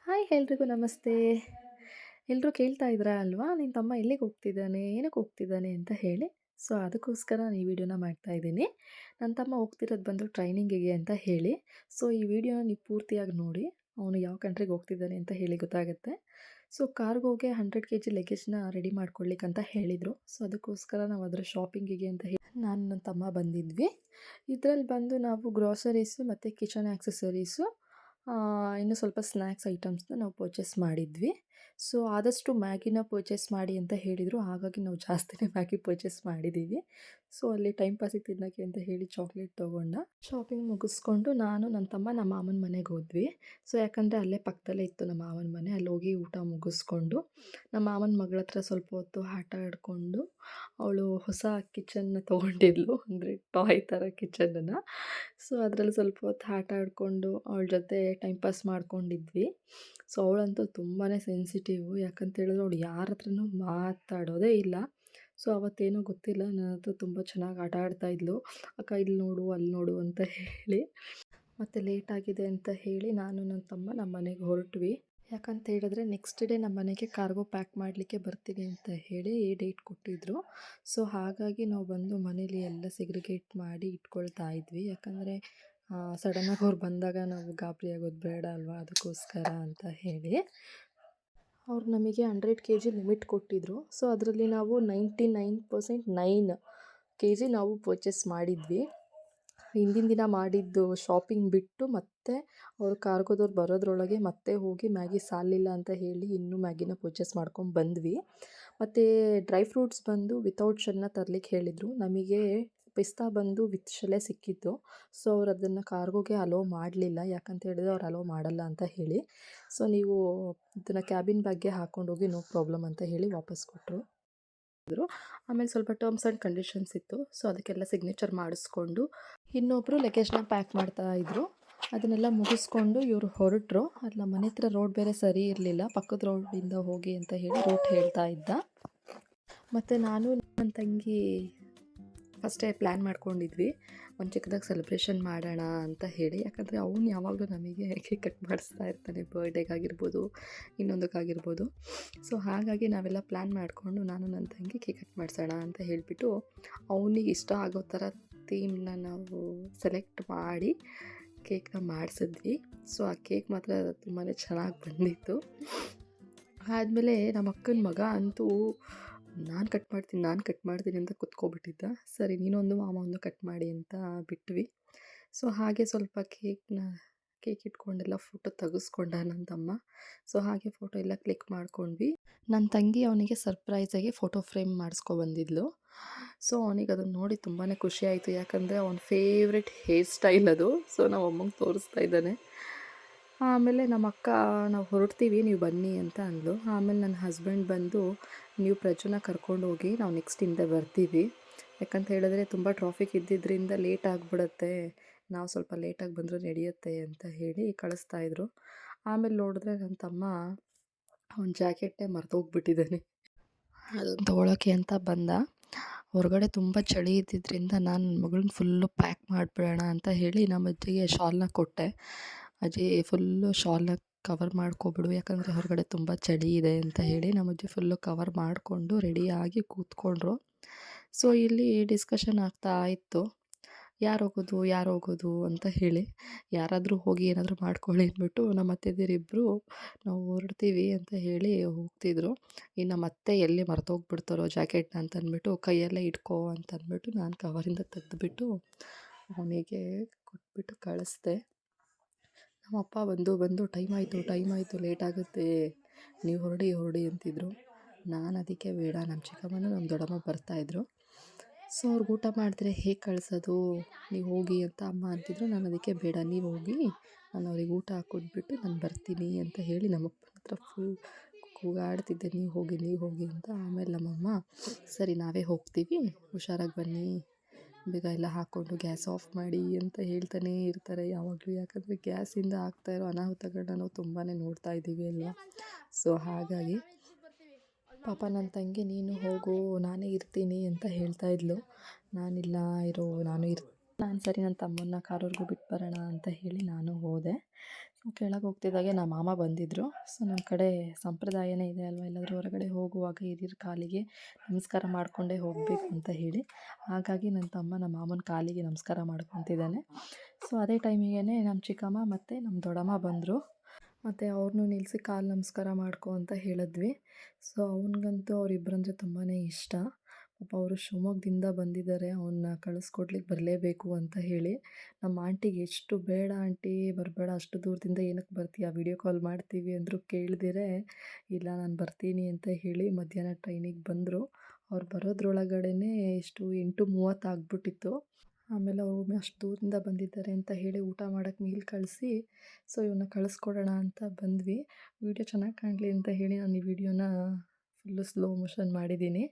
Hi ಎಲ್ರಿಗೂ ನಮಸ್ತೆ. ಎಲ್ಲರೂ ಕೇಳ್ತಾ ಇದ್ರಾ ಅಲ್ವಾ, ನಿನ್ನ ತಮ್ಮ ಎಲ್ಲಿಗೆ ಹೋಗ್ತಿದ್ದಾನೆ, ಏನಕ್ಕೆ ಹೋಗ್ತಿದ್ದಾನೆ ಅಂತ ಹೇಳಿ. ಸೊ ಅದಕ್ಕೋಸ್ಕರ ನಾನು ಈ ವಿಡಿಯೋನ ಮಾಡ್ತಾ ಇದ್ದೀನಿ. ನನ್ನ ತಮ್ಮ ಹೋಗ್ತಿರೋದು ಬಂದು ಟ್ರೈನಿಂಗಿಗೆ ಅಂತ ಹೇಳಿ. ಸೊ ಈ ವಿಡಿಯೋನ ನೀವು ಪೂರ್ತಿಯಾಗಿ ನೋಡಿ, ಅವನು ಯಾವ ಕಂಟ್ರಿಗೆ ಹೋಗ್ತಿದ್ದಾನೆ ಅಂತ ಹೇಳಿ ಗೊತ್ತಾಗುತ್ತೆ. ಸೊ ಕಾರ್ಗೋಗೆ 100 kg ಲಗೇಜ್ನ ರೆಡಿ ಮಾಡ್ಕೊಳ್ಳಿಕ್ಕೆ ಅಂತ ಹೇಳಿದರು. ಸೊ ಅದಕ್ಕೋಸ್ಕರ ನಾವು ಅದರ ಶಾಪಿಂಗಿಗೆ ಅಂತ ಹೇಳಿ ನಾನು ನನ್ನ ತಮ್ಮ ಬಂದಿದ್ವಿ. ಇದರಲ್ಲಿ ಬಂದು ನಾವು ಗ್ರಾಸರೀಸು ಮತ್ತು ಕಿಚನ್ ಆ್ಯಕ್ಸೆಸರೀಸು, ಇನ್ನು ಸ್ವಲ್ಪ ಸ್ನ್ಯಾಕ್ಸ್ ಐಟಮ್ಸ್ನ ನಾವು ಪರ್ಚೇಸ್ ಮಾಡಿದ್ವಿ. ಸೊ ಆದಷ್ಟು ಮ್ಯಾಗಿನ ಪರ್ಚೇಸ್ ಮಾಡಿ ಅಂತ ಹೇಳಿದರು. ಹಾಗಾಗಿ ನಾವು ಜಾಸ್ತಿನೇ ಮ್ಯಾಗಿ ಪರ್ಚೇಸ್ ಮಾಡಿದ್ದೀವಿ. ಸೊ ಅಲ್ಲಿ ಟೈಮ್ ಪಾಸಿಗೆ ತಿನ್ನೋಕ್ಕೆ ಅಂತ ಹೇಳಿ ಚಾಕ್ಲೇಟ್ ತೊಗೊಂಡ. ಶಾಪಿಂಗ್ ಮುಗಿಸ್ಕೊಂಡು ನಾನು ನನ್ನ ತಮ್ಮ ನಮ್ಮ ಮಾಮನ ಮನೆಗೆ ಹೋದ್ವಿ. ಸೊ ಯಾಕಂದರೆ ಅಲ್ಲೇ ಪಕ್ಕದಲ್ಲೇ ಇತ್ತು ನಮ್ಮ ಮಾವನ ಮನೆ. ಅಲ್ಲಿ ಹೋಗಿ ಊಟ ಮುಗಿಸ್ಕೊಂಡು ನಮ್ಮ ಮಾವನ ಮಗಳ ಹತ್ರ ಸ್ವಲ್ಪ ಹೊತ್ತು ಆಟ ಆಡಿಕೊಂಡು, ಅವಳು ಹೊಸ ಕಿಚನ್ನ ತೊಗೊಂಡಿದ್ಲು, ಅಂದರೆ ಟಾಯ್ ಥರ ಕಿಚನನ್ನು. ಸೊ ಅದರಲ್ಲಿ ಸ್ವಲ್ಪ ಹೊತ್ತು ಆಟ ಆಡಿಕೊಂಡು ಅವಳ ಜೊತೆ ಟೈಮ್ ಪಾಸ್ ಮಾಡ್ಕೊಂಡಿದ್ವಿ. ಸೊ ಅವಳಂತೂ ತುಂಬಾ ಸೆನ್ಸಿಟಿವು. ಯಾಕಂತೇಳಿದ್ರೆ ಅವಳು ಯಾರ ಹತ್ರನೂ ಮಾತಾಡೋದೇ ಇಲ್ಲ. ಸೊ ಅವತ್ತೇನೋ ಗೊತ್ತಿಲ್ಲ, ನನ್ನ ಹತ್ರ ತುಂಬ ಚೆನ್ನಾಗಿ ಆಟ ಆಡ್ತಾಯಿದ್ಲು. ಅಕ್ಕ ಇಲ್ಲಿ ನೋಡು ಅಲ್ಲಿ ನೋಡು ಅಂತ ಹೇಳಿ. ಮತ್ತು ಲೇಟಾಗಿದೆ ಅಂತ ಹೇಳಿ ನಾನು ನನ್ನ ತಮ್ಮ ನಮ್ಮ ಮನೆಗೆ ಹೊರಟ್ವಿ. ಯಾಕಂತ ಹೇಳಿದ್ರೆ ನೆಕ್ಸ್ಟ್ ಡೇ ನಮ್ಮ ಮನೆಗೆ ಕಾರ್ಗೋ ಪ್ಯಾಕ್ ಮಾಡಲಿಕ್ಕೆ ಬರ್ತೀನಿ ಅಂತ ಹೇಳಿ ಡೇಟ್ ಕೊಟ್ಟಿದ್ದರು. ಸೊ ಹಾಗಾಗಿ ನಾವು ಬಂದು ಮನೇಲಿ ಎಲ್ಲ ಸೆಗ್ರಿಗೇಟ್ ಮಾಡಿ ಇಟ್ಕೊಳ್ತಾ ಇದ್ವಿ. ಯಾಕಂದರೆ ಸಡನ್ನಾಗಿ ಅವ್ರು ಬಂದಾಗ ನಾವು ಗಾಬರಿ ಆಗೋದು ಬೇಡ ಅಲ್ವಾ, ಅದಕ್ಕೋಸ್ಕರ ಅಂತ ಹೇಳಿ ಅವ್ರು ನಮಗೆ 100 kg ಲಿಮಿಟ್ ಕೊಟ್ಟಿದ್ದರು. ಸೊ ಅದರಲ್ಲಿ ನಾವು 99.9 kg ನಾವು ಪರ್ಚೇಸ್ ಮಾಡಿದ್ವಿ. ಹಿಂದಿನ ದಿನ ಮಾಡಿದ್ದು ಶಾಪಿಂಗ್ ಬಿಟ್ಟು ಮತ್ತೆ ಅವರು ಕಾರ್ಗೋದವ್ರು ಬರೋದ್ರೊಳಗೆ ಮತ್ತೆ ಹೋಗಿ ಮ್ಯಾಗಿ ಸಾಲಿಲ್ಲ ಅಂತ ಹೇಳಿ ಇನ್ನೂ ಮ್ಯಾಗಿನ ಪರ್ಚೇಸ್ ಮಾಡ್ಕೊಂಡು ಬಂದ್ವಿ. ಮತ್ತು ಡ್ರೈ ಫ್ರೂಟ್ಸ್ ಬಂದು ವಿತೌಟ್ ಶೆಲ್ನ ತರಲಿಕ್ಕೆ ಹೇಳಿದರು. ನಮಗೆ ಪಿಸ್ತಾ ಬಂದು ವಿತ್ ಶೆಲ್ಲೇ ಸಿಕ್ಕಿತ್ತು. ಸೊ ಅವ್ರು ಅದನ್ನು ಕಾರ್ಗೋಗೆ ಅಲೋ ಮಾಡಲಿಲ್ಲ. ಯಾಕಂತ ಹೇಳಿದ್ರೆ ಅವ್ರು ಅಲೋ ಮಾಡಲ್ಲ ಅಂತ ಹೇಳಿ. ಸೊ ನೀವು ಇದನ್ನು ಕ್ಯಾಬಿನ್ ಬ್ಯಾಗ್ಗೆ ಹಾಕ್ಕೊಂಡೋಗಿ ನೋ ಪ್ರಾಬ್ಲಮ್ ಅಂತ ಹೇಳಿ ವಾಪಸ್ ಕೊಟ್ಟರು. ಆಮೇಲೆ ಸ್ವಲ್ಪ ಟರ್ಮ್ಸ್ ಆ್ಯಂಡ್ ಕಂಡೀಷನ್ಸ್ ಇತ್ತು. ಸೊ ಅದಕ್ಕೆಲ್ಲ ಸಿಗ್ನೇಚರ್ ಮಾಡಿಸ್ಕೊಂಡು ಇನ್ನೊಬ್ಬರು ಲಗೇಜ್ನ ಪ್ಯಾಕ್ ಮಾಡ್ತಾಯಿದ್ರು. ಅದನ್ನೆಲ್ಲ ಮುಗಿಸ್ಕೊಂಡು ಇವರು ಹೊರಟರು. ಅಲ್ಲಿ ನಮ್ಮ ಮನೆ ಹತ್ರ ರೋಡ್ ಬೇರೆ ಸರಿ ಇರಲಿಲ್ಲ, ಪಕ್ಕದ ರೋಡಿಂದ ಹೋಗಿ ಅಂತ ಹೇಳಿ ರೂಟ್ ಹೇಳ್ತಾ ಇದ್ದ. ಮತ್ತು ನಾನು ನನ್ನ ತಂಗಿ ಫಸ್ಟೇ ಪ್ಲ್ಯಾನ್ ಮಾಡ್ಕೊಂಡಿದ್ವಿ, ಒಂದು ಚಿಕ್ಕದಾಗಿ ಸೆಲೆಬ್ರೇಷನ್ ಮಾಡೋಣ ಅಂತ ಹೇಳಿ. ಯಾಕಂದರೆ ಅವನು ಯಾವಾಗಲೂ ನಮಗೆ ಕೇಕ್ ಕಟ್ ಮಾಡಿಸ್ತಾ ಇರ್ತಾನೆ, ಬರ್ಡೇಗಾಗಿರ್ಬೋದು ಇನ್ನೊಂದಕ್ಕಾಗಿರ್ಬೋದು. ಸೊ ಹಾಗಾಗಿ ನಾವೆಲ್ಲ ಪ್ಲ್ಯಾನ್ ಮಾಡಿಕೊಂಡು ನಾನು ನನ್ನ ತಂಗಿ ಕೇಕ್ ಕಟ್ ಮಾಡಿಸೋಣ ಅಂತ ಹೇಳಿಬಿಟ್ಟು ಅವನಿಗೆ ಇಷ್ಟ ಆಗೋ ಥರ ಥೀಮ್ನ ನಾವು ಸೆಲೆಕ್ಟ್ ಮಾಡಿ ಕೇಕ್ನ ಮಾಡಿಸಿದ್ವಿ. ಸೊ ಆ ಕೇಕ್ ಮಾತ್ರ ತುಂಬಾ ಚೆನ್ನಾಗಿ ಬಂದಿತ್ತು. ಆದಮೇಲೆ ನಮ್ಮ ಅಕ್ಕನ ಮಗ ಅಂತೂ ನಾನು ಕಟ್ ಮಾಡ್ತೀನಿ ಅಂತ ಕುತ್ಕೊಬಿಟ್ಟಿದ್ದ. ಸರಿ ನೀನೊಂದು ಮಾಮ ಒಂದು ಕಟ್ ಮಾಡಿ ಅಂತ ಬಿಟ್ವಿ. ಸೊ ಹಾಗೆ ಸ್ವಲ್ಪ ಕೇಕ್ ಇಟ್ಕೊಂಡೆಲ್ಲ ಫೋಟೋ ತೆಗೆಸ್ಕೊಂಡ ನನ್ನ ತಮ್ಮ. ಸೊ ಹಾಗೆ ಫೋಟೋ ಎಲ್ಲ ಕ್ಲಿಕ್ ಮಾಡ್ಕೊಂಡ್ವಿ. ನನ್ನ ತಂಗಿ ಅವನಿಗೆ ಸರ್ಪ್ರೈಸಾಗಿ ಫೋಟೋ ಫ್ರೇಮ್ ಮಾಡಿಸ್ಕೊಬಂದಿದ್ಲು. ಸೊ ಅವನಿಗೆ ಅದನ್ನು ನೋಡಿ ತುಂಬಾ ಖುಷಿ ಆಯಿತು. ಯಾಕಂದರೆ ಅವನ ಫೇವ್ರೆಟ್ ಹೇರ್ ಸ್ಟೈಲ್ ಅದು. ಸೊ ನಾವು ಅಮ್ಮಂಗೆ ತೋರಿಸ್ತಾ ಇದ್ದಾನೆ. ಆಮೇಲೆ ನಮ್ಮ ಅಕ್ಕ ನಾವು ಹೊರಡ್ತೀವಿ ನೀವು ಬನ್ನಿ ಅಂತ ಅಂದಳು. ಆಮೇಲೆ ನನ್ನ ಹಸ್ಬೆಂಡ್ ಬಂದು ನೀವು ಪ್ರಜುನ ಕರ್ಕೊಂಡೋಗಿ ನಾವು ನೆಕ್ಸ್ಟ್ ಹಿಂದೆ ಬರ್ತೀವಿ, ಯಾಕಂತ ಹೇಳಿದ್ರೆ ತುಂಬ ಟ್ರಾಫಿಕ್ ಇದ್ದಿದ್ದರಿಂದ ಲೇಟ್ ಆಗಿಬಿಡುತ್ತೆ, ನಾವು ಸ್ವಲ್ಪ ಲೇಟಾಗಿ ಬಂದರೂ ನಡೆಯುತ್ತೆ ಅಂತ ಹೇಳಿ ಕಳಿಸ್ತಾಯಿದ್ರು. ಆಮೇಲೆ ನೋಡಿದ್ರೆ ನನ್ನ ತಮ್ಮ ಅವ್ನ ಜಾಕೆಟೇ ಮರ್ತೋಗ್ಬಿಟ್ಟಿದ್ದಾನೆ. ಅದನ್ನು ತೊಗೊಳಕ್ಕೆ ಅಂತ ಬಂದ. ಹೊರಗಡೆ ತುಂಬ ಚಳಿ ಇದ್ದಿದ್ದರಿಂದ ನಾನು ನನ್ನ ಮಗಳನ್ನ ಫುಲ್ಲು ಪ್ಯಾಕ್ ಮಾಡಿಬಿಡೋಣ ಅಂತ ಹೇಳಿ ನಮ್ಮ ಅಜ್ಜಿಗೆ ಶಾಲ್ನ ಕೊಟ್ಟೆ. ಅಜ್ಜಿ ಫುಲ್ಲು ಶಾಲ್ನ ಕವರ್ ಮಾಡ್ಕೊಬಿಡು, ಯಾಕಂದರೆ ಹೊರಗಡೆ ತುಂಬ ಚಳಿ ಇದೆ ಅಂತ ಹೇಳಿ ನಮ್ಮ ಅಜ್ಜಿ ಫುಲ್ಲು ಕವರ್ ಮಾಡಿಕೊಂಡು ರೆಡಿಯಾಗಿ ಕೂತ್ಕೊಂಡ್ರು. ಸೊ ಇಲ್ಲಿ ಡಿಸ್ಕಷನ್ ಆಗ್ತಾ ಇತ್ತು, ಯಾರು ಹೋಗೋದು ಅಂತ ಹೇಳಿ. ಯಾರಾದರೂ ಹೋಗಿ ಏನಾದರೂ ಮಾಡ್ಕೊಳ್ಳಿ ಅಂದ್ಬಿಟ್ಟು ನಮ್ಮ ಅತ್ತೆದಿರಿಬ್ಬರು ನಾವು ಹೊರಡ್ತೀವಿ ಅಂತ ಹೇಳಿ ಹೋಗ್ತಿದ್ರು. ಇನ್ನು ನಮ್ಮ ಅತ್ತೆ ಎಲ್ಲಿ ಮರ್ತೋಗ್ಬಿಡ್ತಾರೋ ಜಾಕೆಟ್ನ ಅಂತ ಅಂದ್ಬಿಟ್ಟು ಕೈಯಲ್ಲೇ ಇಟ್ಕೋ ಅಂತ ಅಂದ್ಬಿಟ್ಟು ನಾನು ಕವರಿಂದ ತೆಗೆದುಬಿಟ್ಟು ಅವನಿಗೆ ಕೊಟ್ಬಿಟ್ಟು ಕಳಿಸ್ದೆ. ನಮ್ಮ ಅಪ್ಪ ಬಂದು ಟೈಮ್ ಆಯಿತು ಲೇಟ್ ಆಗುತ್ತೆ, ನೀವು ಹೊರಡಿ ಅಂತಿದ್ರು. ನಾನು ಅದಕ್ಕೆ ಬೇಡ, ನಮ್ಮ ಚಿಕ್ಕಮ್ಮನೂ ನಮ್ಮ ದೊಡ್ಡಮ್ಮ ಬರ್ತಾಯಿದ್ರು. ಸೊ ಅವ್ರಿಗೆ ಊಟ ಮಾಡಿದ್ರೆ ಹೇಗೆ ಕಳಿಸೋದು, ನೀವು ಹೋಗಿ ಅಂತ ಅಮ್ಮ ಅಂತಿದ್ರು. ನಾನು ಅದಕ್ಕೆ ಬೇಡ, ನೀವು ಹೋಗಿ, ನಾನು ಅವ್ರಿಗೆ ಊಟ ಹಾಕ್ಕೊಟ್ಬಿಟ್ಟು ನಾನು ಬರ್ತೀನಿ ಅಂತ ಹೇಳಿ ನಮ್ಮಪ್ಪನ ಹತ್ರ ಫುಲ್ ಕೂಗಾಡ್ತಿದ್ದೆ, ನೀವು ಹೋಗಿ ಅಂತ. ಆಮೇಲೆ ನಮ್ಮಮ್ಮ ಸರಿ ನಾವೇ ಹೋಗ್ತೀವಿ, ಹುಷಾರಾಗಿ ಬನ್ನಿ, ಬೇಗ ಎಲ್ಲ ಹಾಕ್ಕೊಂಡು ಗ್ಯಾಸ್ ಆಫ್ ಮಾಡಿ ಅಂತ ಹೇಳ್ತಾನೇ ಇರ್ತಾರೆ ಯಾವಾಗಲೂ. ಯಾಕಂದರೆ ಗ್ಯಾಸಿಂದ ಆಗ್ತಾಯಿರೋ ಅನಾಹುತಗಳನ್ನ ನಾವು ತುಂಬಾ ನೋಡ್ತಾ ಇದ್ದೀವಿ ಅಲ್ವಾ. ಸೊ ಹಾಗಾಗಿ ಪಾಪ ನನ್ನ ತಂಗಿ ನೀನು ಹೋಗು ನಾನೇ ಇರ್ತೀನಿ ಅಂತ ಹೇಳ್ತಾ ಇದ್ಲು. ನಾನಿಲ್ಲ ಇರೋ ನಾನು ಸರಿ ನನ್ನ ತಮ್ಮನ್ನ ಕಾರವ್ರಿಗೂ ಬಿಟ್ಟು ಬರೋಣ ಅಂತ ಹೇಳಿ ನಾನು ಹೋದೆ. ಕೆಳಗೆ ಹೋಗ್ತಿದ್ದಾಗೆ ನಮ್ಮ ಮಾಮ ಬಂದಿದ್ದರು. ಸೊ ನಮ್ಮ ಕಡೆ ಸಂಪ್ರದಾಯನೇ ಇದೆ ಅಲ್ವಾ, ಎಲ್ಲಾದರೂ ಹೊರಗಡೆ ಹೋಗುವಾಗ ಹಿರಿಯರ ಕಾಲಿಗೆ ನಮಸ್ಕಾರ ಮಾಡಿಕೊಂಡೇ ಹೋಗಬೇಕು ಅಂತ ಹೇಳಿ. ಹಾಗಾಗಿ ನನ್ನ ತಮ್ಮ ನಮ್ಮ ಮಾಮನ ಕಾಲಿಗೆ ನಮಸ್ಕಾರ ಮಾಡ್ಕೊತಿದ್ದಾನೆ. ಸೊ ಅದೇ ಟೈಮಿಗೆ ನಮ್ಮ ಚಿಕ್ಕಮ್ಮ ಮತ್ತು ನಮ್ಮ ದೊಡ್ಡಮ್ಮ ಬಂದರು. ಮತ್ತು ಅವ್ರನ್ನೂ ನಿಲ್ಲಿಸಿ ಕಾಲು ನಮಸ್ಕಾರ ಮಾಡ್ಕೊ ಅಂತ ಹೇಳಿದ್ವಿ. ಸೊ ಅವನಿಗಂತೂ ಅವರಿಬ್ಬರಂದ್ರೆ ತುಂಬಾ ಇಷ್ಟ. ಪಾಪ ಅವರು ಶಿವಮೊಗ್ಗದಿಂದ ಬಂದಿದ್ದಾರೆ, ಅವನ್ನ ಕಳಿಸ್ಕೊಡ್ಲಿಕ್ಕೆ ಬರಲೇಬೇಕು ಅಂತ ಹೇಳಿ. ನಮ್ಮ ಆಂಟಿಗೆ ಎಷ್ಟು ಬೇಡ ಆಂಟಿ ಬರಬೇಡ, ಅಷ್ಟು ದೂರದಿಂದ ಏನಕ್ಕೆ ಬರ್ತೀಯ, ವೀಡಿಯೋ ಕಾಲ್ ಮಾಡ್ತೀವಿ ಅಂದರೂ ಕೇಳ್ದಿರೆ ಇಲ್ಲ ನಾನು ಬರ್ತೀನಿ ಅಂತ ಹೇಳಿ ಮಧ್ಯಾಹ್ನ ಟ್ರೈನಿಗೆ ಬಂದರು. ಅವ್ರು ಬರೋದ್ರೊಳಗಡೆ ಎಷ್ಟು 8:30 ಆಗಿಬಿಟ್ಟಿತ್ತು. ಆಮೇಲೆ ಅವರು ಅಷ್ಟು ದೂರದಿಂದ ಬಂದಿದ್ದಾರೆ ಅಂತ ಹೇಳಿ ಊಟ ಮಾಡೋಕ್ಕೆ ಮೀಲ್ ಕಳಿಸಿ, ಸೊ ಇವನ್ನ ಕಳಿಸ್ಕೊಡೋಣ ಅಂತ ಬಂದ್ವಿ. ವೀಡಿಯೋ ಚೆನ್ನಾಗಿ ಕಾಣಲಿ ಅಂತ ಹೇಳಿ ನಾನು ಈ ವಿಡಿಯೋನ ಫುಲ್ಲು ಸ್ಲೋ ಮೋಷನ್ ಮಾಡಿದ್ದೀನಿ.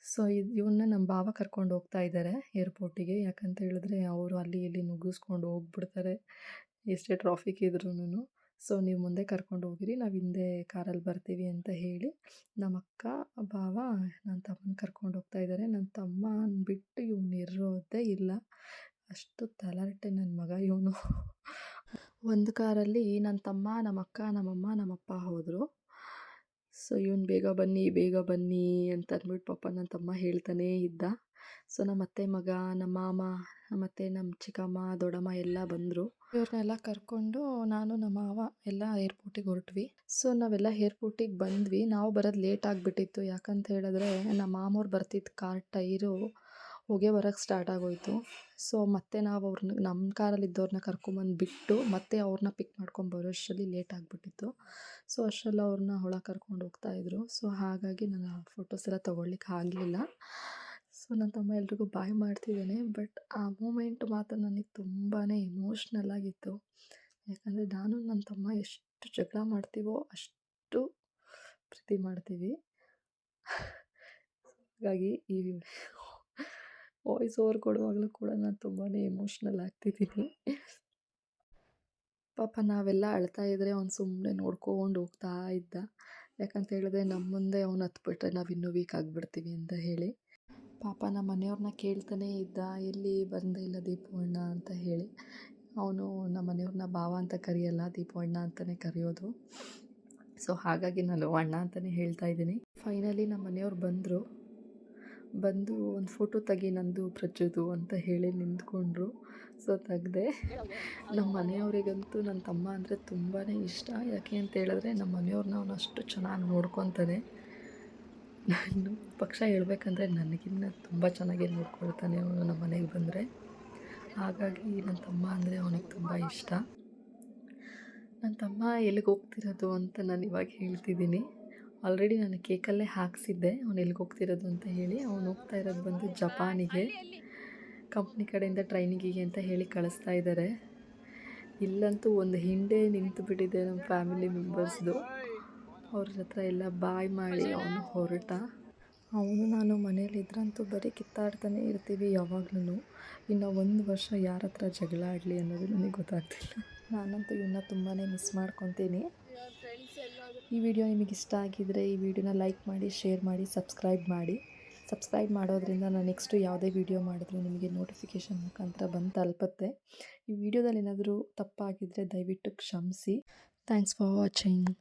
ಸೊ ಇವನ್ನ ನಮ್ಮ ಭಾವ ಕರ್ಕೊಂಡು ಹೋಗ್ತಾ ಇದ್ದಾರೆ ಏರ್ಪೋರ್ಟಿಗೆ. ಯಾಕಂತ ಹೇಳಿದ್ರೆ ಅವರು ಅಲ್ಲಿ ಇಲ್ಲಿ ನುಗ್ಗಿಸ್ಕೊಂಡು ಹೋಗ್ಬಿಡ್ತಾರೆ ಎಷ್ಟೇ ಟ್ರಾಫಿಕ್ ಇದ್ರೂ. ಸೊ ನೀವು ಮುಂದೆ ಕರ್ಕೊಂಡು ಹೋಗಿರಿ, ನಾವು ಹಿಂದೆ ಕಾರಲ್ಲಿ ಬರ್ತೀವಿ ಅಂತ ಹೇಳಿ ನಮ್ಮ ಅಕ್ಕ, ಭಾವ, ನನ್ನ ತಮ್ಮನ ಕರ್ಕೊಂಡು ಹೋಗ್ತಾ ಇದ್ದಾರೆ. ನನ್ನ ತಮ್ಮ ಬಿಟ್ಟು ಇವನು ಇರೋದೇ ಇಲ್ಲ, ಅಷ್ಟು ತಲಾಟೆ ನನ್ನ ಮಗ ಇವನು. ಒಂದು ಕಾರಲ್ಲಿ ನನ್ನ ತಮ್ಮ, ನಮ್ಮ ಅಕ್ಕ, ನಮ್ಮಮ್ಮ, ನಮ್ಮಪ್ಪ ಹೋದರು. ಸೊ ಇವನು ಬೇಗ ಬನ್ನಿ ಅಂತ ಅಂದ್ಬಿಟ್ಟು ಪಾಪ ನನ್ನ ತಮ್ಮ ಹೇಳ್ತಾನೇ ಇದ್ದ. ಸೊ ನಮ್ಮ ಅತ್ತೆ ಮಗ, ನಮ್ಮ ಮಾಮ ಮತ್ತು ನಮ್ಮ ಚಿಕ್ಕಮ್ಮ, ದೊಡ್ಡಮ್ಮ ಎಲ್ಲ ಬಂದರು. ಇವ್ರನ್ನೆಲ್ಲ ಕರ್ಕೊಂಡು ನಾನು ನಮ್ಮ ಮಾವ ಎಲ್ಲ ಏರ್ಪೋರ್ಟಿಗೆ ಹೊರಟ್ವಿ. ಸೊ ನಾವೆಲ್ಲ ಏರ್ಪೋರ್ಟಿಗೆ ಬಂದ್ವಿ. ನಾವು ಬರೋದು ಲೇಟ್ ಆಗಿಬಿಟ್ಟಿತ್ತು. ಯಾಕಂತ ಹೇಳಿದ್ರೆ ನಮ್ಮ ಮಾಮವ್ರು ಬರ್ತಿದ್ದ ಕಾರ್ ಟೈರು ಹೊಗೆ ಬರೋಕ್ಕೆ ಸ್ಟಾರ್ಟ್ ಆಗೋಯಿತು. ಸೊ ಮತ್ತೆ ನಾವು ನಮ್ಮ ಕಾರಲ್ಲಿದ್ದವ್ರನ್ನ ಕರ್ಕೊಂಬಂದು ಬಿಟ್ಟು ಮತ್ತೆ ಅವ್ರನ್ನ ಪಿಕ್ ಮಾಡ್ಕೊಂಡು ಬರೋಷ್ಟರಲ್ಲಿ ಲೇಟ್ ಆಗಿಬಿಟ್ಟಿತ್ತು. ಸೊ ಅಷ್ಟರಲ್ಲಿ ಅವ್ರನ್ನ ಒಳಗೆ ಕರ್ಕೊಂಡು ಹೋಗ್ತಾಯಿದ್ರು. ಸೊ ಹಾಗಾಗಿ ನಾನು ಫೋಟೋಸ್ ಎಲ್ಲ ತೊಗೊಳ್ಲಿಕ್ಕೆ ಆಗಲಿಲ್ಲ. ಸೊ ನನ್ನ ತಮ್ಮ ಎಲ್ರಿಗೂ ಬಾಯ್ ಮಾಡ್ತಿದ್ದಾನೆ. ಬಟ್ ಆ ಮೂಮೆಂಟ್ ಮಾತ್ರ ನನಗೆ ತುಂಬಾ ಎಮೋಷ್ನಲ್ ಆಗಿತ್ತು. ಯಾಕಂದರೆ ನಾನು ನನ್ನ ತಮ್ಮ ಎಷ್ಟು ಜಗಳ ಮಾಡ್ತೀವೋ ಅಷ್ಟು ಪ್ರೀತಿ ಮಾಡ್ತೀವಿ. ಹಾಗಾಗಿ ಈ ವಾಯ್ಸ್ ಓವರ್ ಕೊಡುವಾಗಲೂ ಕೂಡ ನಾನು ತುಂಬಾ ಎಮೋಷ್ನಲ್ ಆಗ್ತಿದ್ದೀನಿ. ಪಾಪ ನಾವೆಲ್ಲ ಅಳ್ತಾ ಇದ್ದರೆ ಅವ್ನು ಸುಮ್ಮನೆ ನೋಡ್ಕೊಂಡು ಹೋಗ್ತಾ ಇದ್ದ. ಯಾಕಂತ ಹೇಳಿದ್ರೆ ನಮ್ಮ ಮುಂದೆ ಅವ್ನು ಹತ್ಬಿಟ್ರೆ ನಾವು ಇನ್ನೂ ವೀಕ್ ಆಗಿಬಿಡ್ತೀವಿ ಅಂತ ಹೇಳಿ. ಪಾಪ ನಮ್ಮ ಮನೆಯವ್ರನ್ನ ಕೇಳ್ತಾನೇ ಇದ್ದ, ಎಲ್ಲಿ ಬಂದೇ ಇಲ್ಲ ದೀಪು ಅಣ್ಣ ಅಂತ ಹೇಳಿ. ಅವನು ನಮ್ಮ ಮನೆಯವ್ರನ್ನ ಭಾವ ಅಂತ ಕರೆಯಲ್ಲ, ದೀಪು ಅಣ್ಣ ಅಂತಲೇ ಕರೆಯೋದು. ಸೊ ಹಾಗಾಗಿ ನಾನು ಅಣ್ಣ ಅಂತಲೇ ಹೇಳ್ತಾ ಇದ್ದೀನಿ. ಫೈನಲಿ ನಮ್ಮ ಮನೆಯವ್ರು ಬಂದು ಒಂದು ಫೋಟೋ ತೆಗಿ ನಂದು ಪ್ರಜ್ಜುದು ಅಂತ ಹೇಳಿ ನಿಂತ್ಕೊಂಡ್ರು. ಸೊ ತೆಗ್ದೆ. ನಮ್ಮ ಮನೆಯವರಿಗಂತೂ ನನ್ನ ತಮ್ಮ ಅಂದರೆ ತುಂಬಾ ಇಷ್ಟ. ಯಾಕೆ ಅಂತ ಹೇಳಿದ್ರೆ ನಮ್ಮ ಮನೆಯವ್ರನ್ನ ಅವನು ಅಷ್ಟು ಚೆನ್ನಾಗಿ ನೋಡ್ಕೊತಾನೆ. ನಾನು ಪಕ್ಷ ಹೇಳ್ಬೇಕಂದ್ರೆ ನನಗಿನ್ನ ತುಂಬ ಚೆನ್ನಾಗೇ ನೋಡ್ಕೊಳ್ತಾನೆ ಅವನು ನಮ್ಮ ಮನೆಗೆ ಬಂದರೆ. ಹಾಗಾಗಿ ನನ್ನ ತಮ್ಮ ಅಂದರೆ ಅವನಿಗೆ ತುಂಬ ಇಷ್ಟ. ನನ್ನ ತಮ್ಮ ಎಲ್ಲಿಗೆ ಹೋಗ್ತಿರೋದು ಅಂತ ನಾನು ಇವಾಗ ಹೇಳ್ತಿದ್ದೀನಿ. ಆಲ್ರೆಡಿ ನಾನು ಕೇಕಲ್ಲೇ ಹಾಕ್ಸಿದ್ದೆ ಅವ್ನು ಎಲ್ಲಿಗೆ ಹೋಗ್ತಿರೋದು ಅಂತ ಹೇಳಿ. ಅವನು ಹೋಗ್ತಾ ಇರೋದು ಬಂದು ಜಪಾನಿಗೆ, ಕಂಪ್ನಿ ಕಡೆಯಿಂದ ಟ್ರೈನಿಂಗಿಗೆ ಅಂತ ಹೇಳಿ ಕಳಿಸ್ತಾ ಇದ್ದಾರೆ. ಇಲ್ಲಂತೂ ಒಂದು ಹಿಂಡೆ ನಿಂತು ಬಿಟ್ಟಿದೆ ನಮ್ಮ ಫ್ಯಾಮಿಲಿ ಮೆಂಬರ್ಸ್ದು. ಅವ್ರ ಹತ್ರ ಎಲ್ಲ ಬಾಯ್ ಮಾಡಿ ಅವನು ಹೊರಟ. ಅವನು ನಾನು ಮನೇಲಿದ್ರಂತೂ ಬರೀ ಕಿತ್ತಾಡ್ತಾನೆ ಇರ್ತೀವಿ ಯಾವಾಗ್ಲೂ. ಇನ್ನು 1 ವರ್ಷ ಯಾರ ಹತ್ರ ಜಗಳ ಆಡಲಿ ಅನ್ನೋದು ನನಗೆ ಗೊತ್ತಾಗ್ತಿಲ್ಲ. ನಾನಂತೂ ಇವನ್ನ ತುಂಬಾ ಮಿಸ್ ಮಾಡ್ಕೊತೀನಿ. ಈ ವಿಡಿಯೋ ನಿಮಗೆ ಇಷ್ಟ ಆಗಿದ್ದರೆ ಈ ವಿಡಿಯೋನ ಲೈಕ್ ಮಾಡಿ, ಶೇರ್ ಮಾಡಿ, ಸಬ್ಸ್ಕ್ರೈಬ್ ಮಾಡಿ. ಸಬ್ಸ್ಕ್ರೈಬ್ ಮಾಡೋದ್ರಿಂದ ನಾನು ನೆಕ್ಸ್ಟು ಯಾವುದೇ ವಿಡಿಯೋ ಮಾಡಿದ್ರು ನಿಮಗೆ ನೋಟಿಫಿಕೇಷನ್ ಮುಖಾಂತರ ಬಂದು ತಲುಪುತ್ತೆ. ಈ ವಿಡಿಯೋದಲ್ಲಿ ಏನಾದರೂ ತಪ್ಪಾಗಿದ್ದರೆ ದಯವಿಟ್ಟು ಕ್ಷಮಿಸಿ. Thanks for watching.